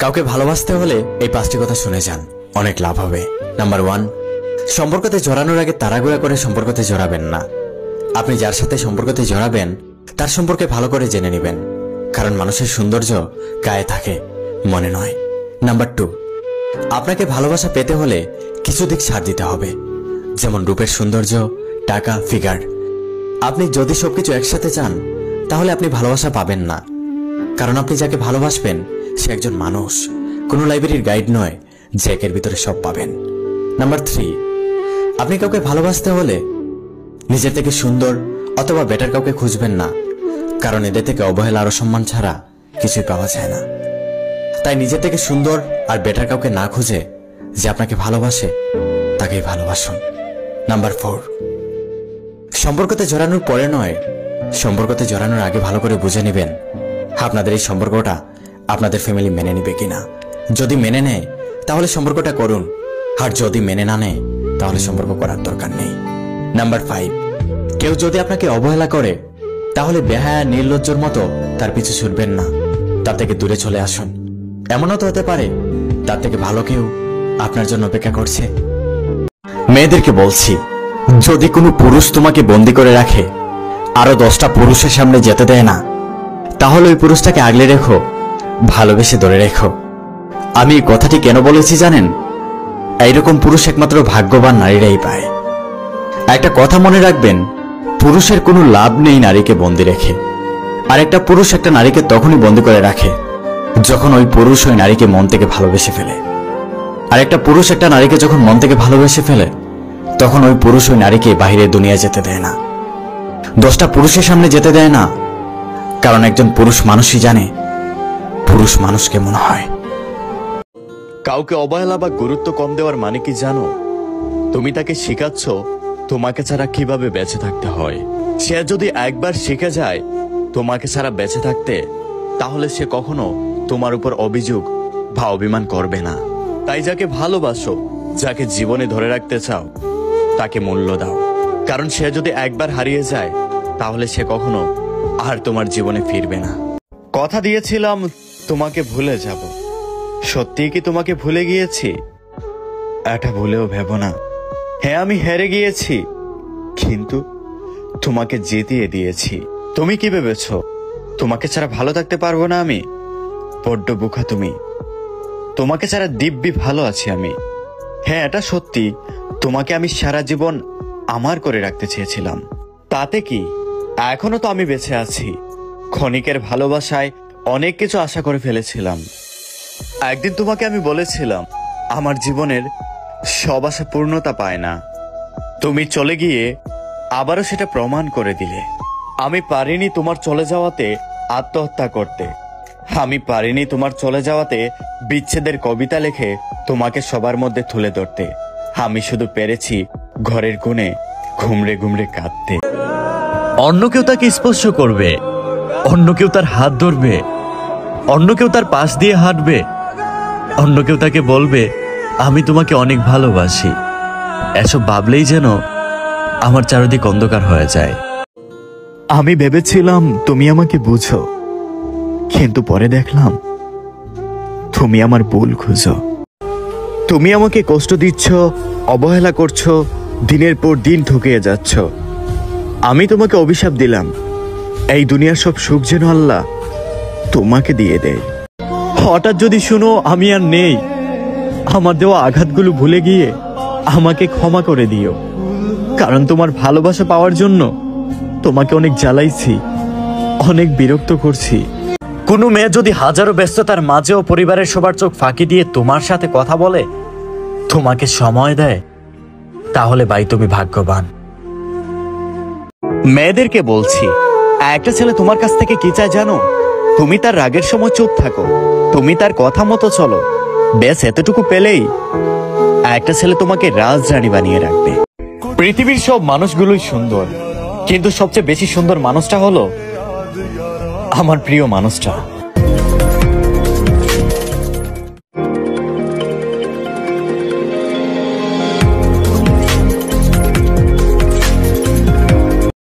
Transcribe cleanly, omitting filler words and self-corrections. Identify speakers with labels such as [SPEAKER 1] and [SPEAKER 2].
[SPEAKER 1] কাউকে ভালোবাসতে হলে এই 5টি কথা শুনে যান, অনেক লাভ হবে। নাম্বার 1, সম্পর্কতে জড়ানোর আগে তাড়াহুড়া করে সম্পর্কতে জড়াবেন না। আপনি যার সাথে সম্পর্কতে জড়াবেন তার সম্পর্কে ভালো করে জেনে নেবেন, কারণ মানুষের সৌন্দর্য গায়ে থাকে, মনে নয়। নাম্বার 2, আপনাকে ভালোবাসা পেতে হলে কিছু দিক ছাড় দিতে হবে, যেমন রূপের সৌন্দর্য, টাকা, ফিগার। আপনি যদি সবকিছু একসাথে চান তাহলে আপনি ভালোবাসা পাবেন না, কারণ আপনি যাকে ভালোবাসবেন সে একজন মানুষ, কোনো লাইব্রেরির গাইড নয় যে একের ভিতরে সব পাবেন। নাম্বার 3, আপনি কাউকে ভালোবাসতে হলে নিজের থেকে সুন্দর অথবা বেটার কাউকে খুঁজবেন না, কারণ এদের থেকে অবহেলা আর অসম্মান ছাড়া কিছুই পাওয়া যায় না। তাই নিজের থেকে সুন্দর আর বেটার কাউকে না খুঁজে যে আপনাকে ভালোবাসে তাকেই ভালোবাসুন। নাম্বার 4, সম্পর্কতে জড়ানোর পরে নয়, সম্পর্কতে জড়ানোর আগে ভালো করে বুঝে নেবেন আপনাদের এই সম্পর্কটা আপনাদের ফ্যামিলি মেনে নেবে কিনা। যদি মেনে নেয় তাহলে সম্পর্কটা করুন, আর যদি মেনে না নেয় তাহলে সম্পর্ক করার দরকার নেই। নাম্বার 5, কেউ যদি আপনাকে অবহেলা করে তাহলে বেহায়া নির্লজ্জর মতো তার পিছু ছুটবেন না, তার থেকে দূরে চলে আসুন। এমনও তো হতে পারে তার থেকে ভালো কেউ আপনার জন্য অপেক্ষা করছে। মেয়েদেরকে বলছি, যদি কোনো পুরুষ তোমাকে বন্দি করে রাখে, আরো 10টা পুরুষের সামনে যেতে দেয় না, তাহলে ওই পুরুষটাকে আগলে রেখো, ভালোবেসে ধরে রেখো। আমি এই কথাটি কেন বলেছি জানেন? এইরকম পুরুষ একমাত্র ভাগ্যবান নারীরাই পায়। একটা কথা মনে রাখবেন, পুরুষের কোনো লাভ নেই নারীকে বন্দি রেখে। আর একটা পুরুষ একটা নারীকে তখনই বন্দি করে রাখে যখন ওই পুরুষ ওই নারীকে মন থেকে ভালোবেসে ফেলে। আর একটা পুরুষ একটা নারীকে যখন মন থেকে ভালোবেসে ফেলে তখন ওই পুরুষ ওই নারীকে বাইরে দুনিয়ায় যেতে দেয় না, 10টা পুরুষের সামনে যেতে দেয় না, কারণ একজন পুরুষ মানুষই জানে পুরুষ মানুষ কেমন হয়।
[SPEAKER 2] কাউকে অবহেলা বা গুরুত্ব কম দেওয়ার মানে কি জানো? তুমি তাকে শেখাচ্ছ তোমাকে ছাড়া কিভাবে বেঁচে থাকতে হয়। সে যদি একবার শিখে যায় তোমাকে ছাড়া বেঁচে থাকতে, তাহলে সে কখনো তোমার উপর অভিযোগ বা অভিমান করবে না। তাই যাকে ভালোবাসো, যাকে জীবনে ধরে রাখতে চাও, তাকে মূল্য দাও, কারণ সে যদি একবার হারিয়ে যায় তাহলে সে কখনো আর তোমার জীবনে ফিরবে না। কথা দিয়েছিলাম তোমাকে ভুলে যাব, সত্যি কি তোমাকে ভুলে গিয়েছি? এটা ভুলেও ভেবো না। হ্যাঁ, আমি হেরে গিয়েছি, কিন্তু তোমাকে জিতিয়ে দিয়েছি। তুমি কি ভেবেছ তোমাকে ছাড়া ভালো থাকতে পারবো না আমি? বড্ড বোকা তুমি। তোমাকে ছাড়া দিব্যি ভালো আছি আমি। হ্যাঁ, এটা সত্যি, তোমাকে আমি সারা জীবন আমার করে রাখতে চেয়েছিলাম। তাতে কি, এখনো তো আমি বেঁচে আছি। ক্ষণিকের ভালোবাসায় অনেক কিছু আশা করে ফেলেছিলাম। একদিন তোমাকে আমি বলেছিলাম আমার জীবনের সব আশা পূর্ণতা পায় না। তুমি চলে গিয়ে আবারও সেটা প্রমাণ করে দিলে। আমি পারিনি তোমার চলে যাওয়াতে আত্মহত্যা করতে। আমি পারিনি তোমার চলে যাওয়াতে বিচ্ছেদের কবিতা লিখে তোমাকে সবার মধ্যে তুলে ধরতে। আমি শুধু পেরেছি ঘরের কোণে ঘুমড়ে ঘুমড়ে কাঁদতে। অন্য কেউ তাকে স্পর্শ করবে, অন্য কেউ তার হাত ধরবে, অন্য কেউ তার পাশ দিয়ে হাঁটবে, অন্য কেউ তাকে বলবে আমি তোমাকে অনেক ভালোবাসি। এসব ভাবলেই যেন আমার চারদিক অন্ধকার হয়ে যায়। আমি ভেবেছিলাম তুমি আমাকে বুঝো, কিন্তু পরে দেখলাম তুমি আমার ভুল খুঁজো। তুমি আমাকে কষ্ট দিচ্ছ, অবহেলা করছো, দিনের পর দিন ঠকিয়ে যাচ্ছ। আমি তোমাকে অভিশাপ দিলাম, এই দুনিয়ার সব সুখ যেন আল্লাহ তোমাকে দিয়ে দেয়। হঠাৎ যদি শুনো আমি আর নেই, আমার দেওয়া আঘাতগুলো ভুলে গিয়ে আমাকে ক্ষমা করে দিও, কারণ তোমার ভালোবাসা পাওয়ার জন্য তোমাকে অনেক জ্বালাইছি, অনেক বিরক্ত করছি। কোনো মেয়ে যদি হাজারো ব্যস্ততার মাঝেও পরিবারের সবার চোখ ফাঁকি দিয়ে তোমার সাথে কথা বলে, তোমাকে সময় দেয়, তাহলে ভাই তুমি ভাগ্যবান। মেয়েদেরকে বলছি, একটা ছেলে তোমার কাছ থেকে কি চায় জানো? তুমি তার রাগের সময় চুপ থাকো, তুমি তার কথা মতো চলো, ব্যাস এতটুকু পেলেই একটা ছেলে তোমাকে রাজরানী বানিয়ে রাখবে। পৃথিবীর সব মানুষগুলোই সুন্দর, কিন্তু সবচেয়ে বেশি সুন্দর মানুষটা হলো আমার প্রিয় মানুষটা।